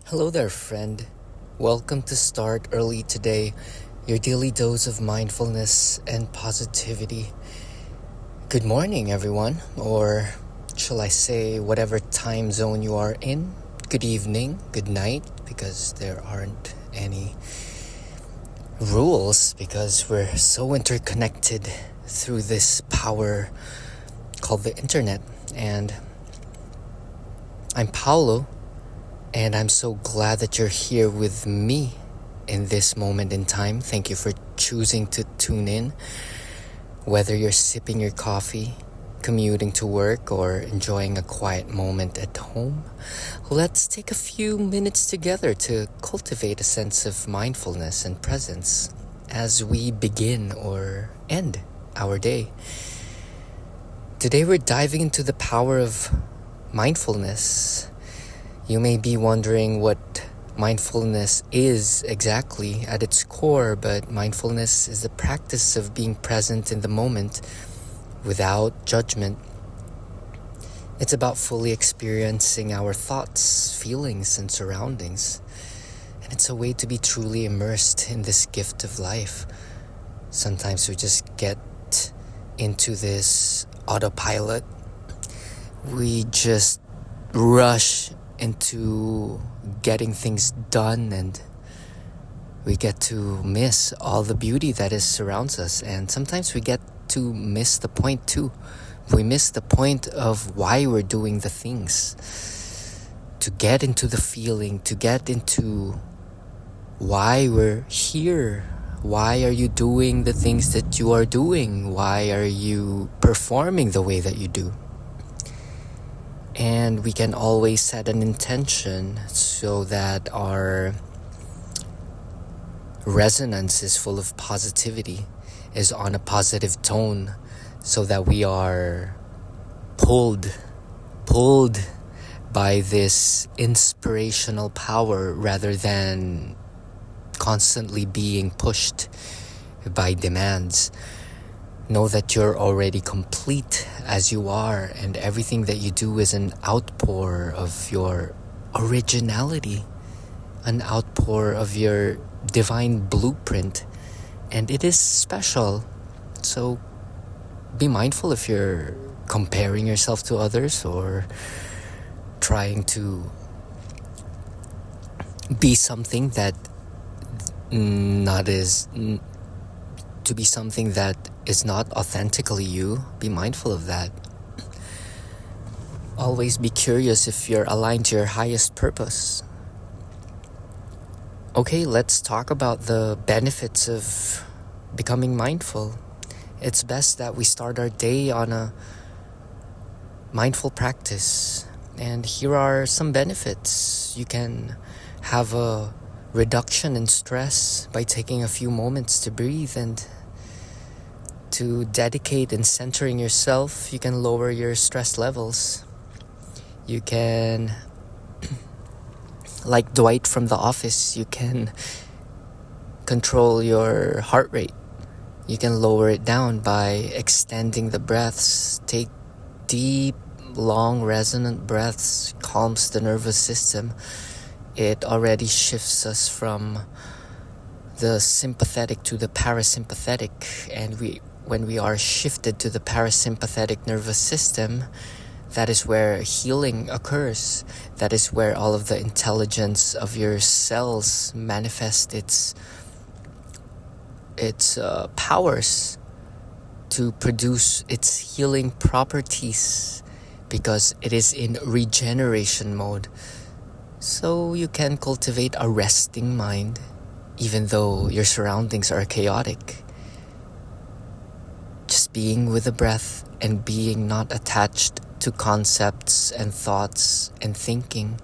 Hello there, friend. Welcome to Start Early Today, your daily dose of mindfulness and positivity. Good morning, everyone, or shall I say, whatever time zone you are in. Good evening, good night, because there aren't any rules, because we're so interconnected through this power called the internet. And I'm Paolo. And I'm so glad that you're here with me in this moment in time. Thank you for choosing to tune in. Whether you're sipping your coffee, commuting to work, or enjoying a quiet moment at home, let's take a few minutes together to cultivate a sense of mindfulness and presence as we begin or end our day. Today we're diving into the power of mindfulness. You may be wondering what mindfulness is exactly at its core, but mindfulness is the practice of being present in the moment without judgment. It's about fully experiencing our thoughts, feelings, and surroundings. And it's a way to be truly immersed in this gift of life. Sometimes we just get into this autopilot. We just rush into getting things done, and we get to miss all the beauty that surrounds us. And sometimes we get to miss the point too. We miss the point of why we're doing the things, to get into the feeling, to get into why we're here. Why are you doing the things that you are doing? Why are you performing the way that you do? And we can always set an intention so that our resonance is full of positivity, is on a positive tone, so that we are pulled by this inspirational power rather than constantly being pushed by demands. Know that you're already complete as you are, and everything that you do is an outpour of your originality, an outpour of your divine blueprint, and it is special. So be mindful if you're comparing yourself to others or trying to be something that to be something that is not authentically you. Be mindful of that. Always be curious if you're aligned to your highest purpose. Okay, let's talk about the benefits of becoming mindful. It's best that we start our day on a mindful practice. And here are some benefits. You can have a reduction in stress by taking a few moments to breathe and to dedicate in centering yourself. You can lower your stress levels. You can, like Dwight from The Office, you can control your heart rate. You can lower it down by extending the breaths. Take deep, long, resonant breaths. Calms the nervous system. It already shifts us from the sympathetic to the parasympathetic, and when we are shifted to the parasympathetic nervous system, that is where healing occurs. That is where all of the intelligence of your cells manifest its powers to produce its healing properties, because it is in regeneration mode. So you can cultivate a resting mind even though your surroundings are chaotic. Just being with the breath and being not attached to concepts and thoughts and thinking.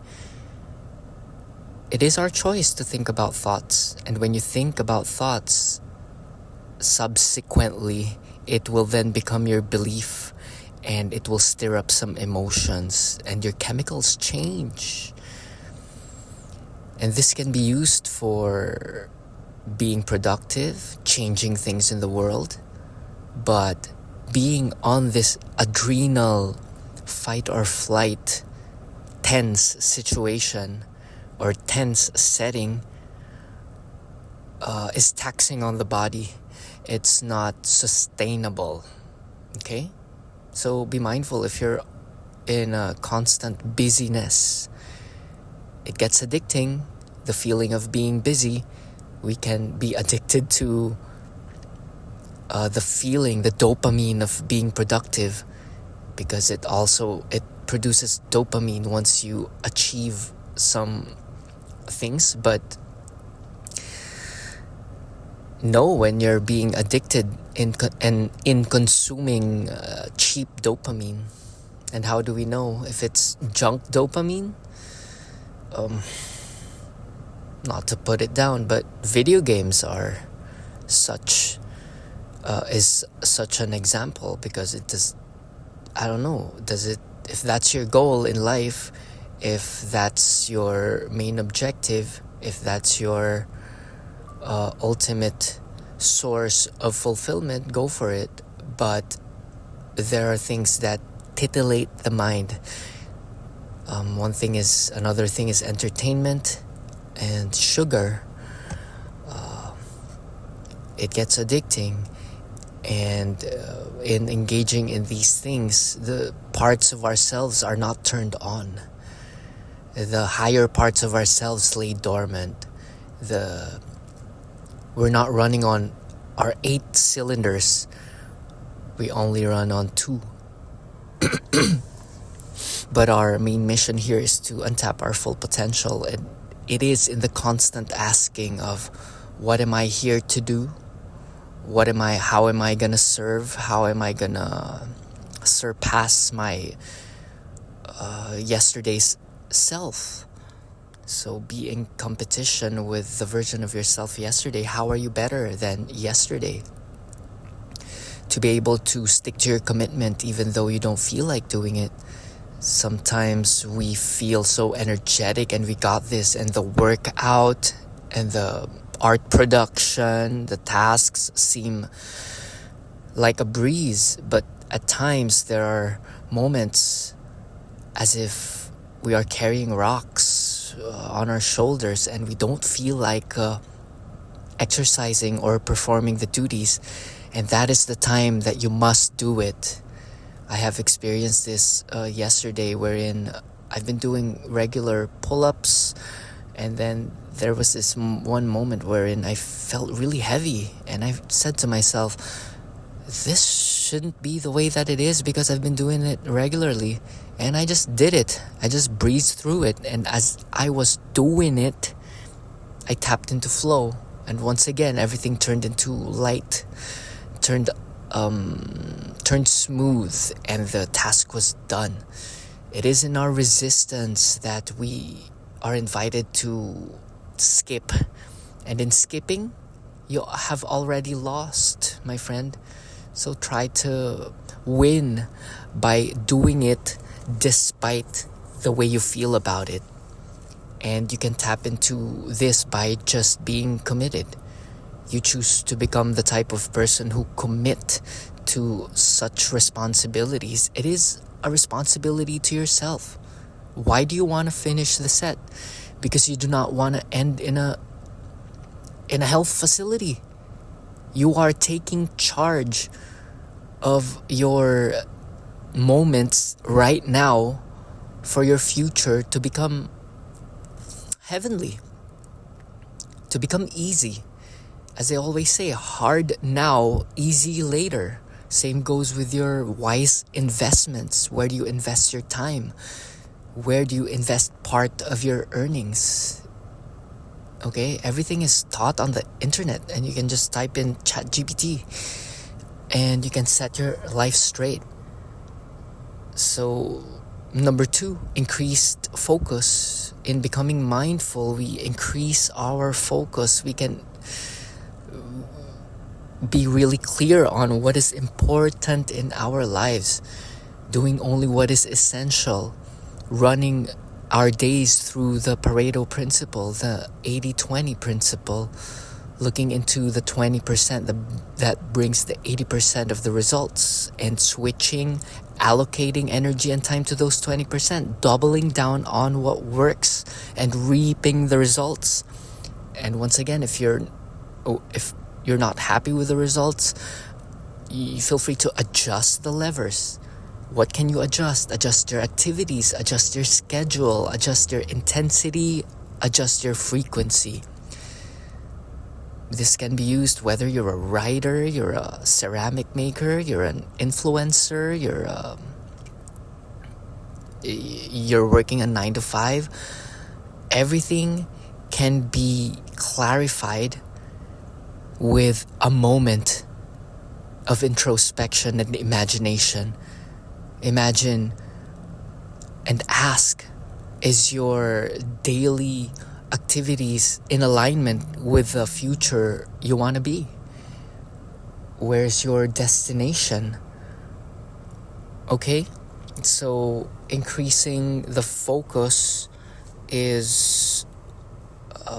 It is our choice to think about thoughts, and when you think about thoughts, subsequently it will then become your belief, and it will stir up some emotions, and your chemicals change. And this can be used for being productive, changing things in the world, but being on this adrenal fight or flight tense situation or tense setting is taxing on the body. It's not sustainable. Okay? So be mindful if you're in a constant busyness. It gets addicting, the feeling of being busy. We can be addicted to the feeling, the dopamine of being productive, because it produces dopamine once you achieve some things. But know when you're being addicted in consuming cheap dopamine. And how do we know if it's junk dopamine? Not to put it down, but video games are such an example, because it does. I don't know. Does it? If that's your goal in life, if that's your main objective, if that's your ultimate source of fulfillment, go for it. But there are things that titillate the mind. Another thing is entertainment and sugar. It gets addicting, and in engaging in these things, the parts of ourselves are not turned on. The higher parts of ourselves lay dormant. We're not running on our 8 cylinders. We only run on 2. But our main mission here is to untap our full potential, and it is in the constant asking of, what am I here to do? How am I gonna serve? How am I gonna surpass my yesterday's self? So be in competition with the version of yourself yesterday. How are you better than yesterday? To be able to stick to your commitment even though you don't feel like doing it. Sometimes we feel so energetic and we got this, and the workout and the art production, the tasks seem like a breeze, but at times there are moments as if we are carrying rocks on our shoulders and we don't feel like exercising or performing the duties, and that is the time that you must do it. I have experienced this yesterday, wherein I've been doing regular pull-ups, and then there was this one moment wherein I felt really heavy, and I said to myself, this shouldn't be the way that it is, because I've been doing it regularly. And I just did it. I just breezed through it, and as I was doing it, I tapped into flow, and once again everything turned into light, turned smooth, and the task was done. It is in our resistance that we are invited to skip, and in skipping you have already lost, my friend. So try to win by doing it despite the way you feel about it. And you can tap into this by just being committed. You choose to become the type of person who commit to such responsibilities. It is a responsibility to yourself. Why do you want to finish the set? Because you do not want to end in a health facility. You are taking charge of your moments right now for your future to become heavenly, to become easy. As I always say, hard now, easy later. Same goes with your wise investments. Where do you invest your time? Where do you invest part of your earnings? Okay, everything is taught on the internet, and you can just type in ChatGPT and you can set your life straight. So, number 2, increased focus. In becoming mindful, we increase our focus. We can be really clear on what is important in our lives, doing only what is essential, running our days through the Pareto principle, the 80-20 principle, looking into the 20% that brings the 80% of the results, and switching, allocating energy and time to those 20%, doubling down on what works and reaping the results. And once again, if you're not happy with the results, you feel free to adjust the levers. What can you adjust? Adjust your activities, adjust your schedule, adjust your intensity, adjust your frequency. This can be used whether you're a writer, you're a ceramic maker, you're an influencer, you're working a 9 to 5. Everything can be clarified with a moment of introspection and imagination. Imagine and ask, is your daily activities in alignment with the future you want to be? Where's your destination? Okay? So increasing the focus is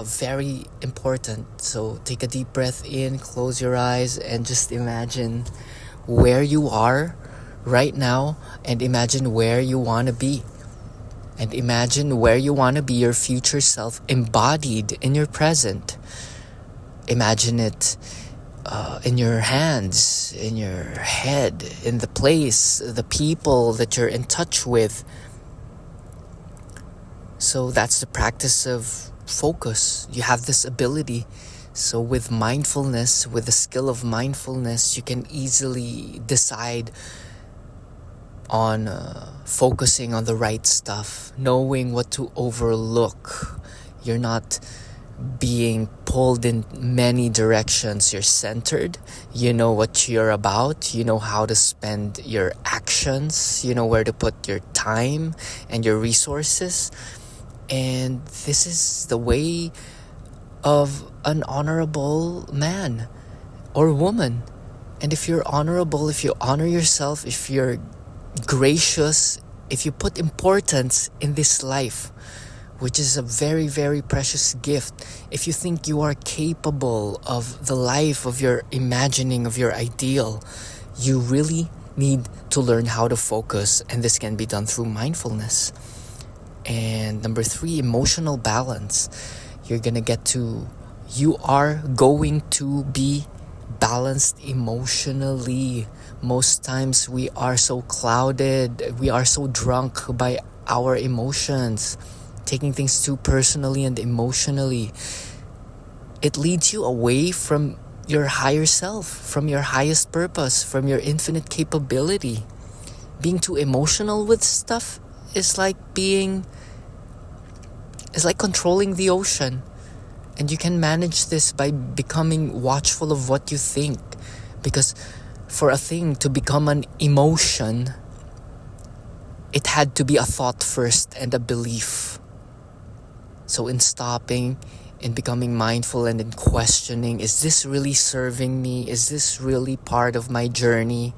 very important. So take a deep breath in, close your eyes, and just imagine where you are right now, and imagine where you want to be. And imagine where you want to be your future self embodied in your present. Imagine it in your hands, in your head, in the place, the people that you're in touch with. So that's the practice of focus. You have this ability. So with mindfulness, with the skill of mindfulness, you can easily decide on focusing on the right stuff, knowing what to overlook. You're not being pulled in many directions. You're centered. You know what you're about. You know how to spend your actions. You know where to put your time and your resources. And this is the way of an honorable man or woman. And if you're honorable, if you honor yourself, if you're gracious, if you put importance in this life, which is a very, very precious gift, if you think you are capable of the life of your imagining, of your ideal, you really need to learn how to focus, and this can be done through mindfulness. And number 3, emotional balance. You are going to be balanced emotionally. Most times we are so clouded, we are so drunk by our emotions, taking things too personally and emotionally. It leads you away from your higher self, from your highest purpose, from your infinite capability. Being too emotional with stuff is like controlling the ocean. And you can manage this by becoming watchful of what you think. Because for a thing to become an emotion, it had to be a thought first and a belief. So in stopping, in becoming mindful, and in questioning, is this really serving me? Is this really part of my journey?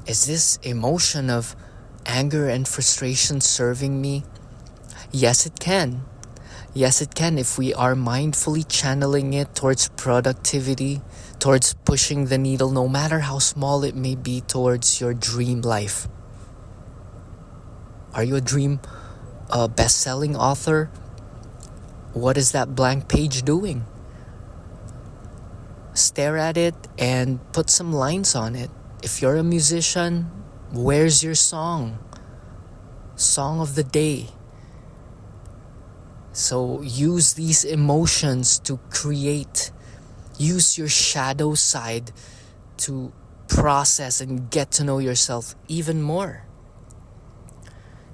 Is this emotion of anger and frustration serving me? Yes, it can. Yes, it can if we are mindfully channeling it towards productivity, towards pushing the needle, no matter how small it may be, towards your dream life. Are you a dream best-selling author? What is that blank page doing? Stare at it and put some lines on it. If you're a musician, where's your song? Song of the day. So use these emotions to create. Use your shadow side to process and get to know yourself even more.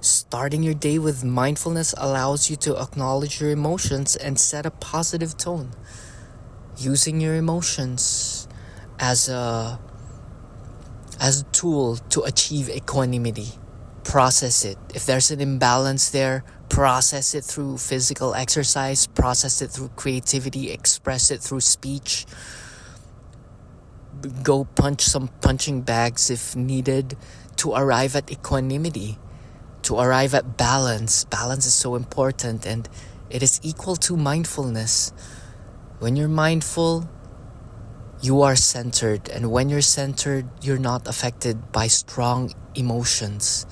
Starting your day with mindfulness allows you to acknowledge your emotions and set a positive tone. Using your emotions as a tool to achieve equanimity. Process it. If there's an imbalance there, process it through physical exercise, process it through creativity, express it through speech. Go punch some punching bags if needed to arrive at equanimity, to arrive at balance. Balance is so important, and it is equal to mindfulness. When you're mindful, you are centered. And when you're centered, you're not affected by strong emotions.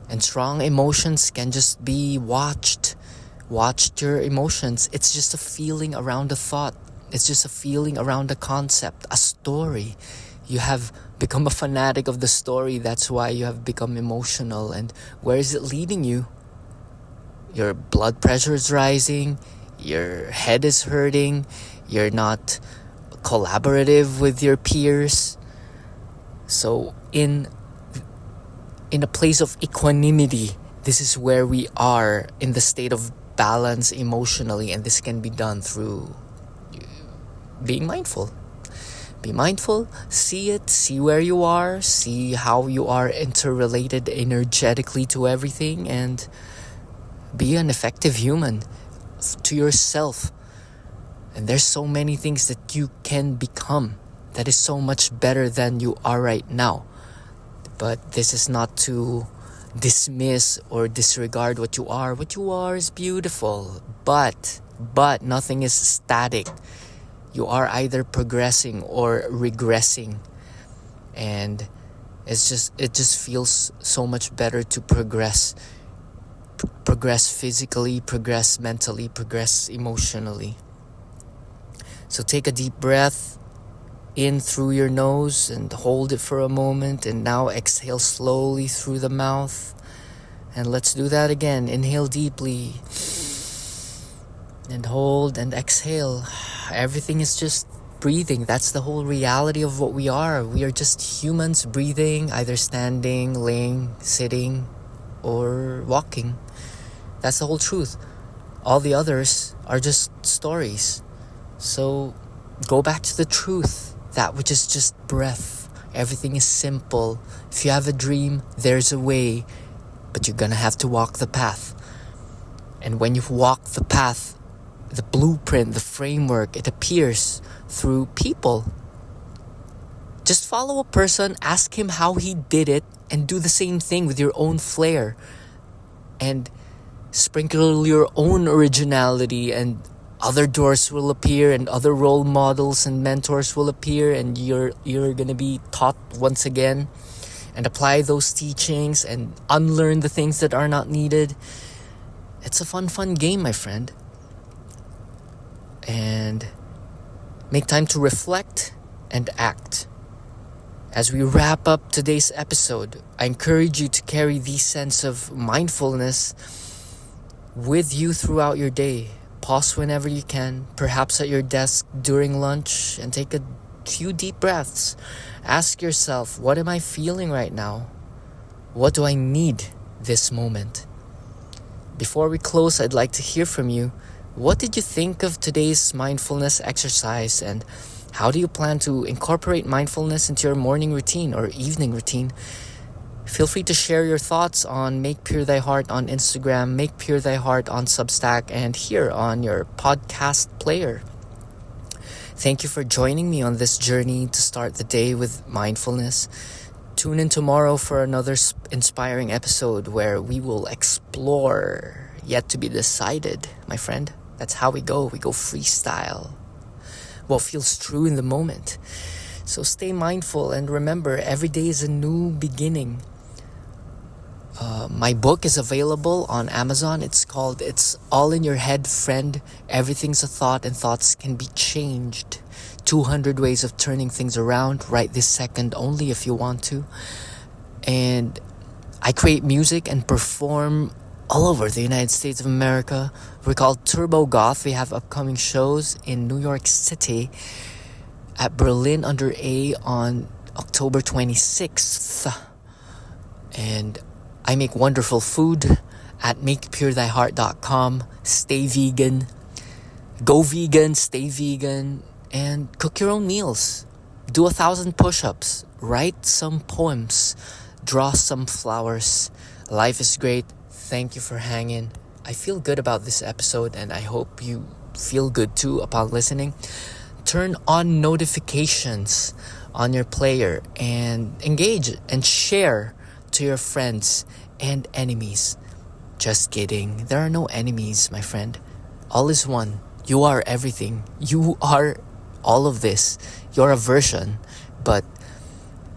And strong emotions can just be watched. Watch your emotions. It's just a feeling around a thought. It's just a feeling around a concept, a story. You have become a fanatic of the story. That's why you have become emotional. And where is it leading you? Your blood pressure is rising. Your head is hurting. You're not collaborative with your peers. So in a place of equanimity, this is where we are in the state of balance emotionally, and this can be done through being mindful. Be mindful, see it, see where you are, see how you are interrelated energetically to everything, and be an effective human to yourself. And there's so many things that you can become that is so much better than you are right now. But this is not to dismiss or disregard what you are. What you are is beautiful, but nothing is static. You are either progressing or regressing, and it just feels so much better to progress physically, progress mentally, progress emotionally. So take a deep breath in through your nose and hold it for a moment, and now exhale slowly through the mouth. And let's do that again. Inhale deeply and hold and exhale. Everything is just breathing. That's the whole reality of what we are. We are just humans breathing, either standing, laying, sitting, or walking. That's the whole truth. All the others are just stories. So go back to the truth, that which is just breath. Everything is simple. If you have a dream, there's a way, but you're gonna have to walk the path. And when you walk the path, the blueprint, the framework, it appears through people. Just follow a person, ask him how he did it, and do the same thing with your own flair. And sprinkle your own originality, and other doors will appear, and other role models and mentors will appear, and you're gonna be taught once again, and apply those teachings and unlearn the things that are not needed. It's a fun game, my friend. And make time to reflect and act. As we wrap up today's episode, I encourage you to carry this sense of mindfulness with you throughout your day. Pause whenever you can, perhaps at your desk during lunch, and take a few deep breaths. Ask yourself, what am I feeling right now? What do I need this moment? Before we close, I'd like to hear from you. What did you think of today's mindfulness exercise, and how do you plan to incorporate mindfulness into your morning routine or evening routine? Feel free to share your thoughts on Make Pure Thy Heart on Instagram, Make Pure Thy Heart on Substack, and here on your podcast player. Thank you for joining me on this journey to start the day with mindfulness. Tune in tomorrow for another inspiring episode where we will explore yet to be decided, my friend. That's how we go. We go freestyle. What feels true in the moment. So stay mindful, and remember, every day is a new beginning. My book is available on Amazon. It's called It's All in Your Head, Friend. Everything's a thought, and thoughts can be changed. 200 ways of turning things around right this second, only if you want to. And I create music and perform all over the United States of America. We're called Turbo Goth. We have upcoming shows in New York City at Berlin Under A on October 26th. And I make wonderful food at makepuretheyheart.com. Stay vegan. Go vegan, stay vegan, and cook your own meals. Do 1,000 push-ups. Write some poems. Draw some flowers. Life is great. Thank you for hanging. I feel good about this episode, and I hope you feel good too upon listening. Turn on notifications on your player and engage and share to your friends and enemies. Just kidding. There are no enemies, my friend. All is one. You are everything. You are all of this. You're a version, but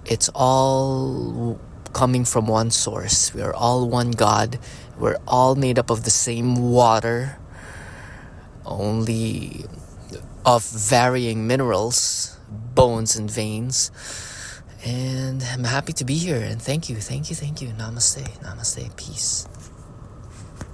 it's all coming from one source. We are all one God. We're all made up of the same water, only of varying minerals, bones and veins. And I'm happy to be here, and thank you. Namaste, peace.